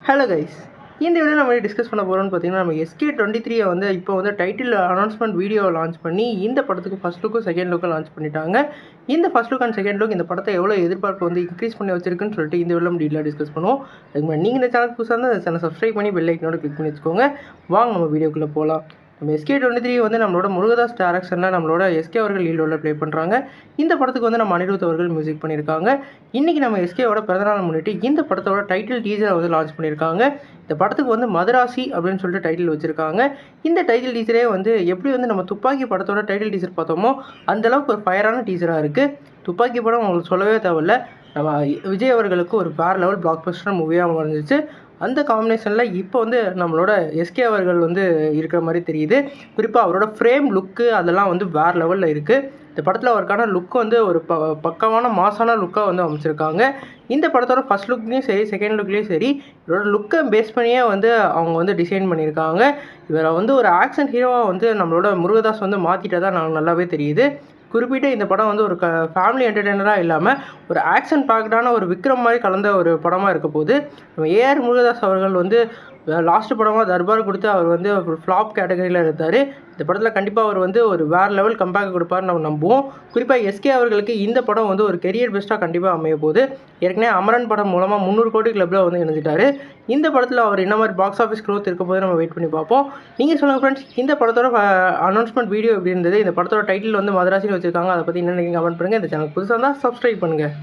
Hello guys, இந்த video நம்ம discuss பண்ண போகிறோம்னு பார்த்தீங்கன்னா, நம்ம SK23 வந்து இப்போ வந்து டைட்டில் அனௌன்ஸ்மெண்ட் வீடியோ லான்ச் பண்ணி இந்த படத்துக்கு ஃபஸ்ட் லுக்கும் செகண்ட் லுக்கும் லான்ச் பண்ணிட்டாங்க. இந்த first look and second look இந்த படத்தை எவ்வளோ எதிர்பார்ப்பு வந்து இன்க்ரீஸ் பண்ணி வச்சிருக்குன்னு சொல்லிட்டு இந்த வீடியோ நம்ம டீட்டெயிலாக டிஸ்கஸ் பண்ணுவோம். அதுக்கு முன்னாடி நீங்கள் இந்த சேனல் புதுசாக இருந்தால் சேனல் சப்ஸ்கிரைப் பண்ணி பெல் ஐக்கனோட கிளிக் பண்ணி வச்சுக்கோங்க. வாங்க நம்ம வீடியோக்குள்ளே போகலாம். நம்ம SK23 வந்து நம்மளோட முருகதாஸ் டைரக்ஷனில் நம்மளோட SK அவர்கள் லீட் ரோலில் ப்ளே பண்ணுறாங்க. இந்த படத்துக்கு வந்து நம்ம அனிருத் அவர்கள் மியூசிக் பண்ணியிருக்காங்க. இன்றைக்கி நம்ம SKவோட பிறந்தநாள் முன்னிட்டு இந்த படத்தோட டைட்டில் டீசரை வந்து லான்ச் பண்ணியிருக்காங்க. இந்த படத்துக்கு வந்து மதராசி அப்படின்னு சொல்லிட்டு டைட்டில் வச்சுருக்காங்க. இந்த டைட்டில் டீசரே வந்து எப்படி வந்து நம்ம துப்பாக்கி படத்தோட டைட்டில் டீசர் பார்த்தோமோ அந்தளவுக்கு ஒரு ஃபயரான டீசராக இருக்குது. துப்பாக்கி படம் உங்களுக்கு சொல்லவே தேவையில்ல, நம்ம விஜய் அவர்களுக்கு ஒரு வேறு லெவல் பிளாக் பஸ்டர் மூவியாக வந்துச்சு. அந்த காம்பினேஷனில் இப்போ வந்து நம்மளோட SK அவர்கள் வந்து இருக்கிற மாதிரி தெரியுது. குறிப்பாக அவரோட ஃப்ரேம் லுக்கு அதெல்லாம் வந்து வேறு லெவலில் இருக்குது. இந்த படத்தில் அவருக்கான லுக் வந்து ஒரு பக்கமான மாசான லுக்காக வந்து அமைச்சிருக்காங்க. இந்த படத்தோட ஃபஸ்ட் லுக்லேயும் சரி செகண்ட் லுக்லேயும் சரி இவரோட லுக்கை பேஸ் பண்ணியே வந்து அவங்க வந்து டிசைன் பண்ணியிருக்காங்க. இவரை வந்து ஒரு ஆக்ஷன் ஹீரோவாக வந்து நம்மளோட முருகதாஸ் வந்து மாற்றிட்டதா நமக்கு நல்லாவே தெரியுது. குறிப்பிட்ட இந்த படம் வந்து ஒரு ஃபேமிலி என்டர்டெய்னராக இல்லாமல் ஒரு ஆக்ஷன் பேக்டான ஒரு விக்ரம் மாதிரி கலந்த ஒரு படமாக இருக்க போது. நம்ம AR முருகதாஸ் அவர்கள் வந்து லாஸ்ட் படமாக தர்பார் கொடுத்து அவர் வந்து ஒரு ஃப்ளாப் கேட்டகரியில் இருந்தார். இந்த படத்தில் கண்டிப்பாக அவர் வந்து ஒரு வேறு லெவல் கம்பேக் கொடுப்பார்னு நம்ம நம்புவோம். குறிப்பாக SK அவர்களுக்கு இந்த படம் வந்து ஒரு கெரியர் பெஸ்ட்டாக கண்டிப்பாக அமைய போகுது. ஏற்கனவே அமரன் படம் மூலமாக 300 கோடி கிளப்பில் வந்து இணைஞ்சிட்டார். இந்த படத்தில் அவர் என்ன மாதிரி பாக்ஸ் ஆஃபீஸ் க்ரோத் இருக்க போது நம்ம வெயிட் பண்ணி பார்ப்போம். நீங்கள் சொல்லுங்கள் ஃப்ரெண்ட்ஸ், இந்த படத்தோட அனௌன்ஸ்மெண்ட் வீடியோ எப்படி இருந்தது? இந்த படத்தோட டைட்டில் வந்து மதராசின்னு வச்சுருக்காங்க, அதை பற்றி என்ன நீங்கள் கமெண்ட் பண்ணுங்கள். இந்த சேனல் புதுசாக இருந்தால் சப்ஸ்கிரைப் பண்ணுங்கள்.